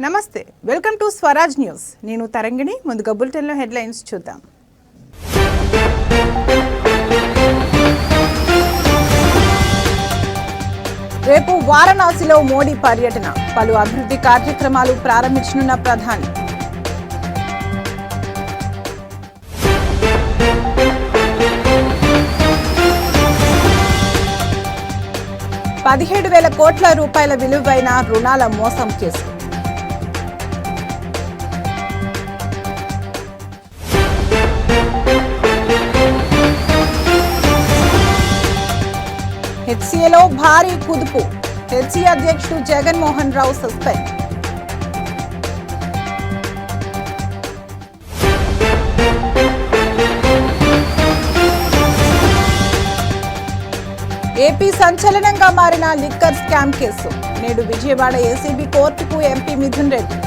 నమస్తే, welcome to Swaraj news. నేను తరంగిణి. ముందుగా బులెటిన్లో హెడ్లైన్స్ చూద్దాం. రేపు వారణాసిలో మోడీ పర్యటన, పలు అభివృద్ధి కార్యక్రమాలు ప్రారంభించనున్న ప్రధాని. ₹17,000 కోట్ల విలువైన రుణాల మోసం కేసు. హెచ్సీఏలో భారీ కుదుపు, హెచ్సీ అధ్యక్షుడు జగన్మోహన్ రావు సస్పెండ్. ఏపీ సంచలనంగా మారిన లిక్కర్ స్కామ్ కేసు. నేడు విజయవాడ ఏసీబీ కోర్టుకు MP Mithun Reddy.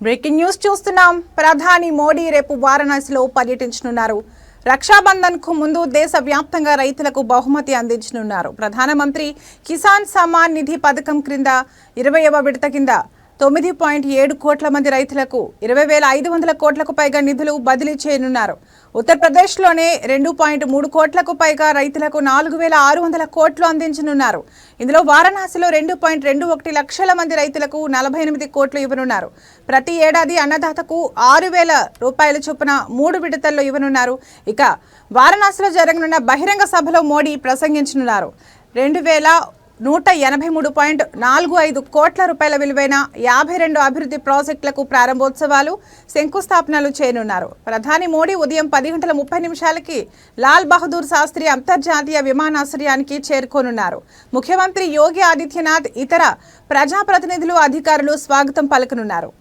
Breaking news చూస్తున్నాం. ప్రధాని మోడీ రేపు వారణాసిలో పర్యటించనున్నారు. రక్షాబంధన్ కు ముందు దేశవ్యాప్తంగా రైతులకు బహుమతి అందించనున్నారు. ప్రధానమంత్రి కిసాన్ సమ్మాన్ నిధి పథకం క్రింద 20వ విడత కింద 9.7 కోట్ల మంది రైతులకు 20,500 కోట్లకు పైగా నిధులు బదిలీ చేయనున్నారు. ఉత్తరప్రదేశ్లోనే 2.3 కోట్లకు పైగా రైతులకు 4,600 కోట్లు అందించనున్నారు. ఇందులో వారణాసిలో 2.21 లక్షల మంది రైతులకు 48 కోట్లు ఇవ్వనున్నారు. ప్రతి ఏడాది అన్నదాతకు ₹6,000 చొప్పున 3 విడతల్లో ఇవ్వనున్నారు. ఇక వారణాసిలో జరగనున్న బహిరంగ సభలో మోడీ ప్రసంగించనున్నారు. 2,183.45 కోట్ల రూపాయల విలువైన 52 అభివృద్ధి ప్రాజెక్టులకు ప్రారంభోత్సవాలు, శంకుస్థాపనలు చేయనున్నారు. ప్రధాని మోడీ ఉదయం 10:30 లాల్ బహదూర్ శాస్త్రి అంతర్జాతీయ విమానాశ్రయానికి చేరుకోనున్నారు. ముఖ్యమంత్రి యోగి ఆదిత్యనాథ్, ఇతర ప్రజాప్రతినిధులు, అధికారులు స్వాగతం పలకనున్నారు.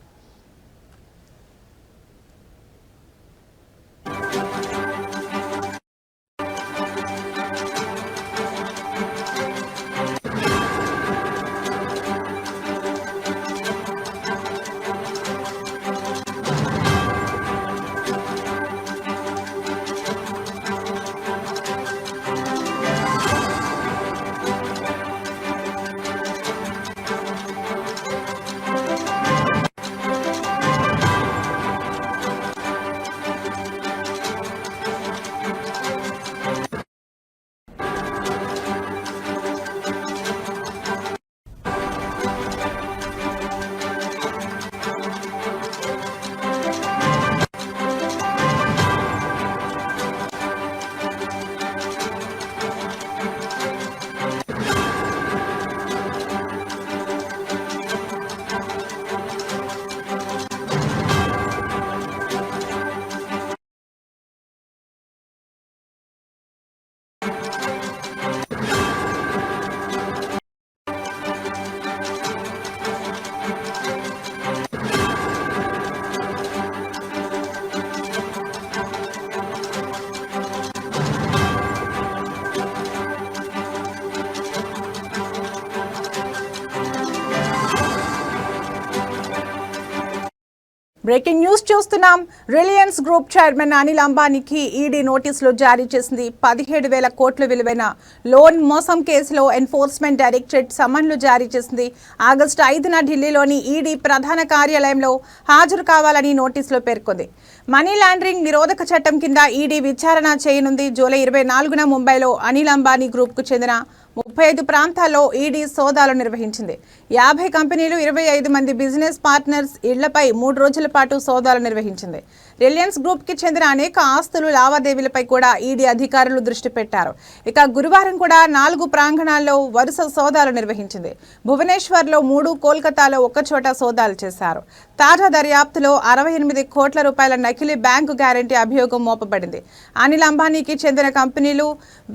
బ్రేకింగ్ న్యూస్ చూస్తున్నాం. రిలయన్స్ గ్రూప్ చైర్మన్ అనిల్ అంబానీకి ఈడీ నోటీసులు జారీ చేసింది. 17,000 కోట్ల విలువైన లోన్ మోసం కేసులో ఎన్ఫోర్స్మెంట్ డైరెక్టరేట్ సమన్లు జారీ చేసింది. ఆగస్టు 5న ఢిల్లీలోని ఈడీ ప్రధాన కార్యాలయంలో హాజరు కావాలని నోటీసులో పేర్కొంది. మనీ లాండరింగ్ నిరోధక చట్టం కింద ఈడీ విచారణ చేయనుంది. జూలై 24న ముంబైలో అనిల్ అంబానీ గ్రూప్కు చెందిన 35 ప్రాంతాల్లో ఈడీ సోదాలు నిర్వహించింది. 50 కంపెనీలు, 25 మంది బిజినెస్ పార్ట్నర్స్ ఇళ్లపై 3 రోజుల పాటు సోదాలు నిర్వహించింది. రిలయన్స్ గ్రూప్ కి చెందిన అనేక ఆస్తులు లావాదేవీలపై కూడా ఈడీ అధికారులు దృష్టి పెట్టారు. ఇక గురువారం కూడా 4 ప్రాంగణాల్లో వరుస సోదాలు నిర్వహించింది. భువనేశ్వర్లో 3, కోల్కతాలో ఒక్కచోట సోదాలు చేశారు. తాజా దర్యాప్తులో 68 కోట్ల రూపాయల నకిలీ బ్యాంకు గ్యారంటీ అభియోగం మోపబడింది. అనిల్ అంబానీకి చెందిన కంపెనీలు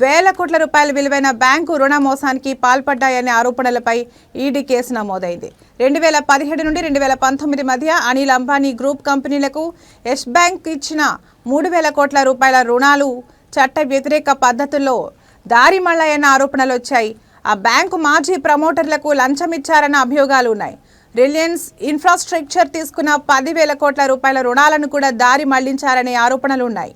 వేల కోట్ల రూపాయల విలువైన బ్యాంకు రుణ మోసానికి పాల్పడ్డాయనే ఆరోపణలపై ఈడీ కేసు నమోదైంది. 2017 నుండి 2019 మధ్య అనిల్ అంబానీ గ్రూప్ కంపెనీలకు యెస్ బ్యాంక్ ఇచ్చిన 3,000 కోట్ల రూపాయల రుణాలు చట్ట వ్యతిరేక పద్ధతుల్లో దారి మళ్లాయన్న ఆరోపణలు వచ్చాయి. ఆ బ్యాంకు మాజీ ప్రమోటర్లకు లంచం ఇచ్చారన్న అభియోగాలు ఉన్నాయి. రిలయన్స్ ఇన్ఫ్రాస్ట్రక్చర్ తీసుకున్న 10,000 కోట్ల రూపాయల రుణాలను కూడా దారి మళ్లించారనే ఆరోపణలు ఉన్నాయి.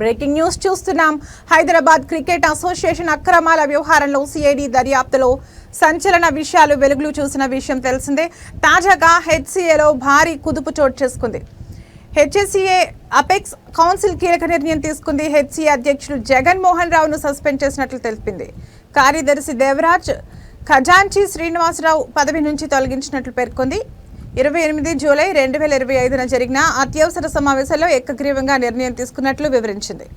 బ్రేకింగ్ న్యూస్ చూస్తున్నాం. హైదరాబాద్ క్రికెట్ అసోసియేషన్ అక్రమాల వ్యవహారంలో సిఐడి దర్యాప్తులో సంచలన విషయాలు వెలుగులు చూసిన విషయం తెలిసిందే. తాజాగా హెచ్సిఏలో భారీ కుదుపు చోటు చేసుకుంది. హెచ్సిఏ అపెక్స్ కౌన్సిల్ కీలక నిర్ణయం తీసుకుంది. హెచ్సిఏ అధ్యక్షుడు జగన్మోహన్ రావును సస్పెండ్ చేసినట్లు తెలిపింది. కార్యదర్శి దేవరాజ్ ఖజాంచి శ్రీనివాసరావు పదవి నుంచి తొలగించినట్లు పేర్కొంది. 28 జూలై 2025న జరిగిన అత్యవసర సమావేశంలో ఏకగ్రీవంగా నిర్ణయం తీసుకున్నట్లు వివరించింది.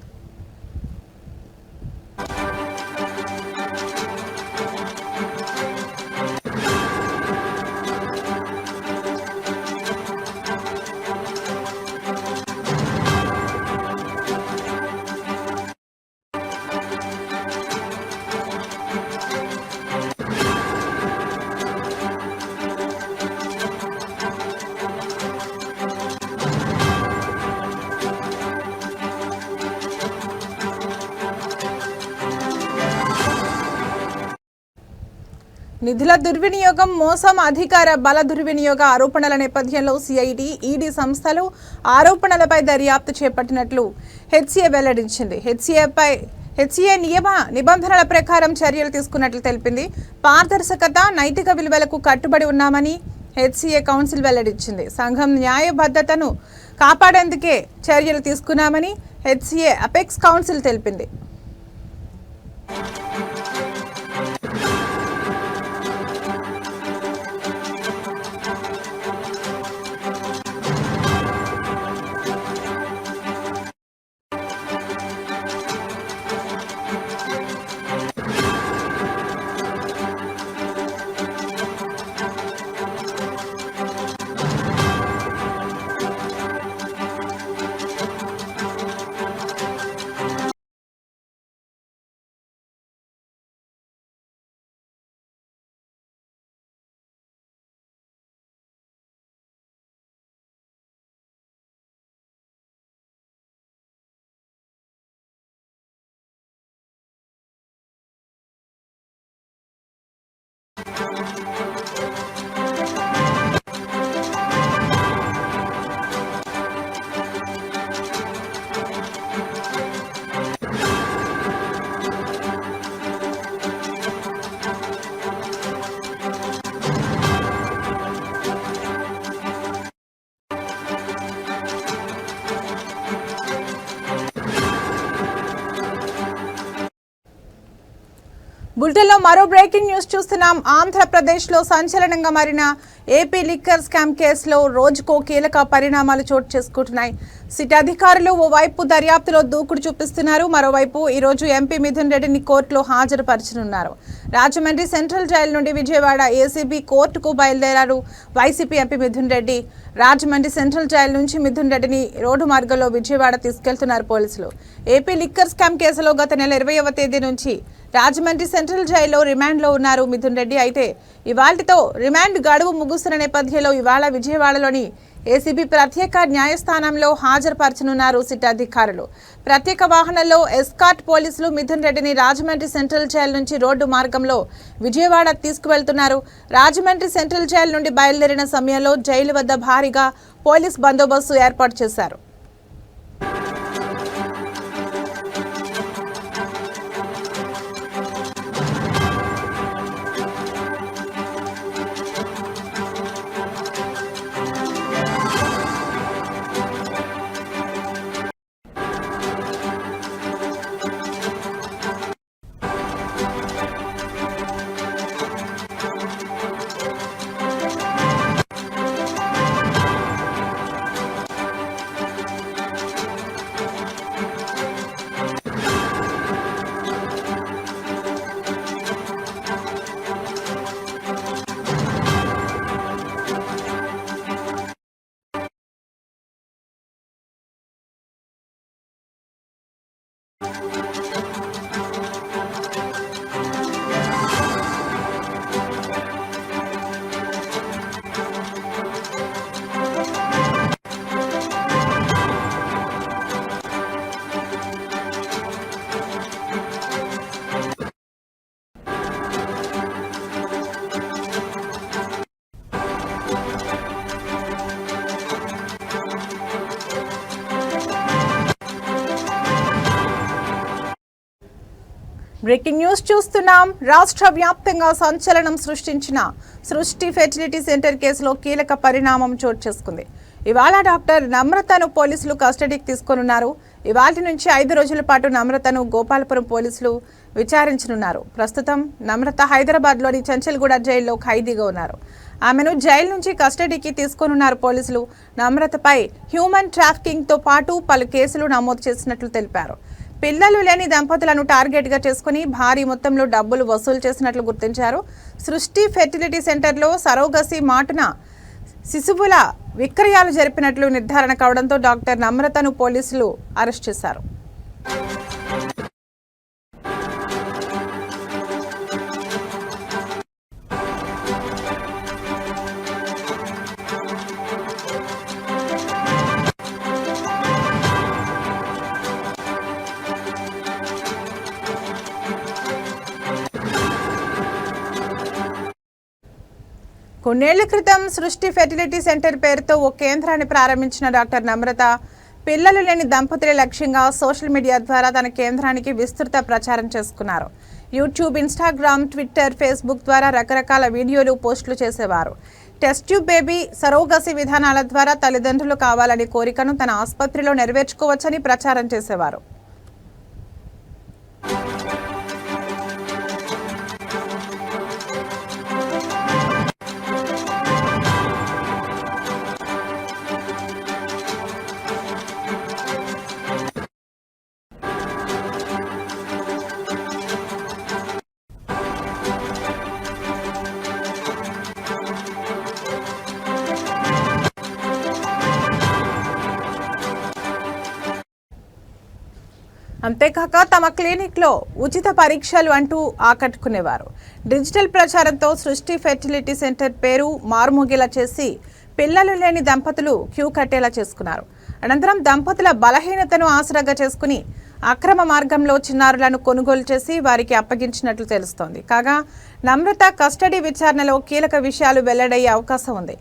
నిధుల దుర్వినియోగం, మోసం, అధికార బల దుర్వినియోగ ఆరోపణల నేపథ్యంలో సిఐడి, ఈడీ సంస్థలు ఆరోపణలపై దర్యాప్తు చేపట్టినట్లు హెచ్సిఏ వెల్లడించింది. హెచ్సిఏ నిబంధనల ప్రకారం చర్యలు తీసుకున్నట్లు తెలిపింది. పారదర్శకత, నైతిక విలువలకు కట్టుబడి ఉన్నామని హెచ్సిఏ కౌన్సిల్ వెల్లడించింది. సంఘం న్యాయబద్ధతను కాపాడేందుకే చర్యలు తీసుకున్నామని హెచ్సిఏ అపెక్స్ కౌన్సిల్ తెలిపింది. బులెటిన్లో మరో బ్రేకింగ్ న్యూస్ చూస్తున్నాం. ఆంధ్రప్రదేశ్లో సంచలనంగా మారిన ఏపీ లిక్కర్ స్కామ్ కేసులో రోజుకో కీలక పరిణామాలు చోటు చేసుకుంటున్నాయి. సిట్ అధికారులు ఓవైపు దర్యాప్తులో దూకుడు చూపిస్తున్నారు. మరోవైపు ఈరోజు ఎంపీ మిథున్ రెడ్డిని కోర్టులో హాజరుపరచనున్నారు. రాజమండ్రి సెంట్రల్ జైలు నుండి విజయవాడ ఏసీబీ కోర్టుకు బయలుదేరారు YCP MP Mithun Reddy. Rajahmundry central jail నుంచి మిథున్ రెడ్డిని రోడ్డు మార్గంలో విజయవాడ తీసుకెళ్తున్నారు పోలీసులు. ఏపీ లిక్కర్ స్కామ్ కేసులో గత నెల 20వ తేదీ నుంచి రాజమండ్రి సెంట్రల్ జైల్లో రిమాండ్లో ఉన్నారు మిథున్ రెడ్డి. అయితే ఇవాళ్టితో రిమాండ్ గడువు ముగుస్తున్న నేపథ్యంలో ఇవాళ విజయవాడలోని ఏసీబీ ప్రత్యేక న్యాయస్థానంలో హాజరుపరచనున్నారు సిట్ అధికారులు. ప్రత్యేక వాహనంలో ఎస్కార్ట్ పోలీసులు మిథున్ రెడ్డిని రాజమండ్రి సెంట్రల్ జైలు నుంచి రోడ్డు మార్గంలో విజయవాడ తీసుకువెళ్తున్నారు. రాజమండ్రి సెంట్రల్ జైలు నుండి బయలుదేరిన సమయంలో జైలు వద్ద భారీగా పోలీస్ బందోబస్తు ఏర్పాటు చేశారు. బ్రేకింగ్ న్యూస్ చూస్తున్నాం. రాష్ట్ర వ్యాప్తంగా సంచలనం సృష్టించిన సృష్టి ఫెర్టిలిటీ సెంటర్ కేసులో కీలక పరిణామం చోటు చేసుకుంది. ఇవాళ డాక్టర్ నమ్రతను పోలీసులు కస్టడీకి తీసుకొనున్నారు. ఇవాళ నుంచి 5 రోజుల పాటు నమ్రతను గోపాలపురం పోలీసులు విచారించనున్నారు. ప్రస్తుతం నమ్రత హైదరాబాద్లోని చంచల్గూడ జైల్లో ఖైదీగా ఉన్నారు. ఆమెను జైలు నుంచి కస్టడీకి తీసుకొనున్నారు పోలీసులు. నమ్రతపై హ్యూమన్ ట్రాఫికింగ్తో పాటు పలు కేసులు నమోదు చేసినట్లు తెలిపారు. పిల్లలు లేని దంపతులను టార్గెట్గా చేసుకుని భారీ మొత్తంలో డబ్బులు వసూలు చేసినట్లు గుర్తించారు. సృష్టి ఫెర్టిలిటీ సెంటర్లో సరోగసి మాటున శిశువుల విక్రయాలు జరిపినట్లు నిర్ధారణ కావడంతో డాక్టర్ నమ్రతను పోలీసులు అరెస్ట్ చేశారు. కొన్నేళ్ల క్రితం సృష్టి ఫెర్టిలిటీ సెంటర్ పేరుతో ఓ కేంద్రాన్ని ప్రారంభించిన డాక్టర్ నమ్రత పిల్లలు లేని దంపతుల లక్ష్యంగా సోషల్ మీడియా ద్వారా తన కేంద్రానికి విస్తృత ప్రచారం చేసుకున్నారు. యూట్యూబ్, ఇన్స్టాగ్రామ్, ట్విట్టర్, ఫేస్బుక్ ద్వారా రకరకాల వీడియోలు, పోస్టులు చేసేవారు. టెస్ట్ ట్యూబ్ బేబీ, సరోగసి విధానాల ద్వారా తల్లిదండ్రులు కావాలనే కోరికను తన ఆసుపత్రిలో నెరవేర్చుకోవచ్చని ప్రచారం చేసేవారు. అంతేకాక తమ క్లినిక్లో ఉచిత పరీక్షలు అంటూ ఆకట్టుకునేవారు. డిజిటల్ ప్రచారంతో సృష్టి ఫెర్టిలిటీ సెంటర్ పేరు మారుమోగేలా చేసి పిల్లలు లేని దంపతులు క్యూ కట్టేలా చేసుకున్నారు. అనంతరం దంపతుల బలహీనతను ఆసరాగా చేసుకుని అక్రమ మార్గంలో చిన్నారులను కొనుగోలు చేసి వారికి అప్పగించినట్లు తెలుస్తోంది. కాగా నమ్రత కస్టడీ విచారణలో కీలక విషయాలు వెల్లడయ్యే అవకాశం ఉంది.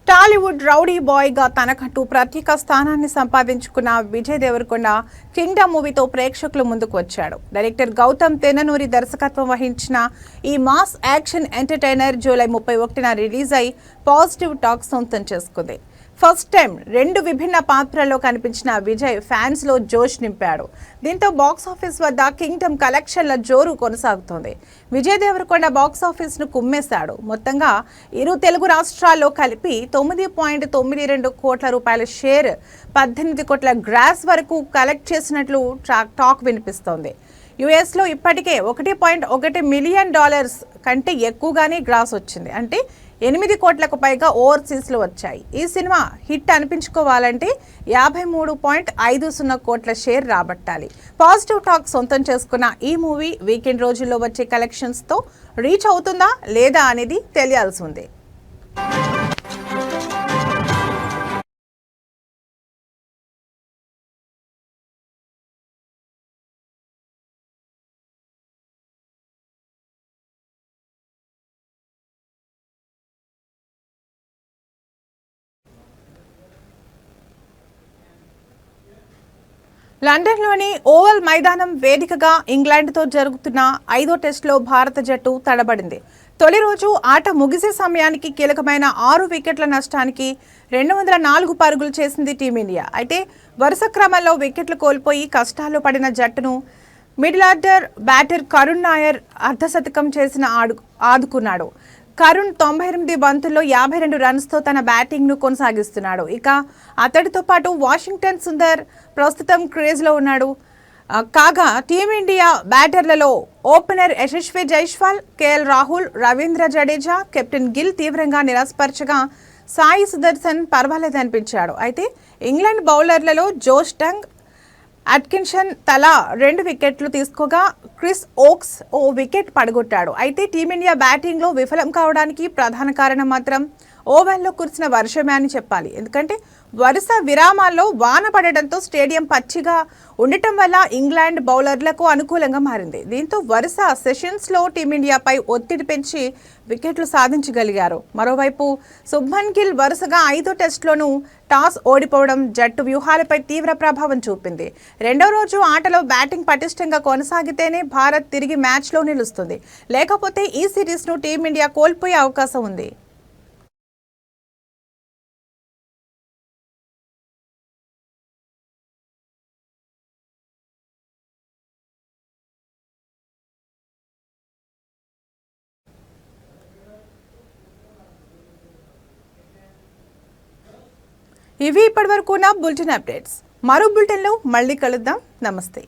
టాలీవుడ్ రౌడీ బాయ్ గా తనకంటూ ప్రత్యేక స్థానాన్ని సంపాదించుకున్న విజయ్ దేవరకొండ కింగ్డమ్ మూవీతో ప్రేక్షకుల ముందుకు వచ్చాడు. డైరెక్టర్ గౌతమ్ తెన్ననూరి దర్శకత్వం వహించిన ఈ మాస్ యాక్షన్ ఎంటర్టైనర్ జూలై 31న రిలీజ్ అయి పాజిటివ్ టాక్ సొంతం చేసుకుంది. ఫస్ట్ టైం 2 విభిన్న పాత్రల్లో కనిపించిన విజయ్ ఫ్యాన్స్ లో జోష్ నింపాడు. దీంతో బాక్సాఫీస్ వద్ద కింగ్డమ్ కలెక్షన్ల జోరు కొనసాగుతోంది. విజయ్ దేవరకొండ బాక్సాఫీస్ ను కుమ్మేశాడు. మొత్తంగా ఇరు తెలుగు రాష్ట్రాల్లో కలిపి 9.92 కోట్ల రూపాయల షేర్, 18 కోట్ల గ్రాస్ వరకు కలెక్ట్ చేసినట్లు టాక్ వినిపిస్తోంది. యుఎస్ లో ఇప్పటికే $1.1 మిలియన్ కంటే ఎక్కువగానే గ్రాస్ వచ్చింది. అంటే 8 కోట్లకు పైగా ఓవర్సీస్ లో వచ్చాయి. ఈ సినిమా హిట్ అనిపించుకోవాలంటే 53.50 కోట్ల షేర్ రాబట్టాలి. పాజిటివ్ టాక్ సొంతం చేసుకున్న ఈ మూవీ వీకెండ్ రోజుల్లో వచ్చే కలెక్షన్స్ తో రీచ్ అవుతుందా లేదా అనేది తెలియాల్సి ఉంది. లండన్లోని ఓవల్ మైదానం వేదికగా ఇంగ్లాండ్తో జరుగుతున్న 5వ టెస్టులో భారత జట్టు తడబడింది. తొలి రోజు ఆట ముగిసే సమయానికి కీలకమైన 6 వికెట్ల నష్టానికి 204 పరుగులు చేసింది టీమిండియా. అయితే వరుస క్రమంలో వికెట్లు కోల్పోయి కష్టాల్లో పడిన జట్టును middle order batter Karun Nair అర్ధశతకం చేసిన ఆదుకున్నాడు. కరుణ్ 98 బంతుల్లో 52 రన్స్తో తన బ్యాటింగ్ను కొనసాగిస్తున్నాడు. ఇక అతడితో పాటు వాషింగ్టన్ సుందర్ ప్రస్తుతం క్రేజ్లో ఉన్నాడు. కాగా టీమిండియా బ్యాటర్లలో opener Yashasvi Jaiswal, KL Rahul, Ravindra Jadeja, captain Gill తీవ్రంగా నిరాశపరచగా సాయి సుదర్శన్ పర్వాలేదనిపించాడు. అయితే ఇంగ్లాండ్ బౌలర్లలో జోష్ టంగ్, అట్కిన్సన్ తలా 2 వికెట్లు తీసుకోగా క్రిస్ ఓక్స్ ఓ వికెట్ పడగొట్టాడు. అయితే టీమిండియా బ్యాటింగ్లో విఫలం కావడానికి ప్రధాన కారణం మాత్రం ఓవెన్లో కురిసిన వర్షమే అని చెప్పాలి. ఎందుకంటే వరుస విరామాల్లో వాన పడడంతో స్టేడియం పచ్చిగా ఉండటం వల్ల ఇంగ్లాండ్ బౌలర్లకు అనుకూలంగా మారింది. దీంతో వరుస సెషన్స్లో టీమిండియాపై ఒత్తిడి పెంచి వికెట్లు సాధించగలిగారు. మరోవైపు శుభ్మన్ గిల్ వరుసగా 5వ టెస్టులోనూ టాస్ ఓడిపోవడం జట్టు వ్యూహాలపై తీవ్ర ప్రభావం చూపింది. రెండో రోజు ఆటలో బ్యాటింగ్ పటిష్టంగా కొనసాగితేనే భారత్ తిరిగి మ్యాచ్లో నిలుస్తుంది. లేకపోతే ఈ సిరీస్ను టీమిండియా కోల్పోయే అవకాశం ఉంది. ఇవి ఇప్పటివరకు ఉన్న బులెటిన్ అప్డేట్స్. మరో బులెటిన్లో మళ్ళీ కలుద్దాం. నమస్తే.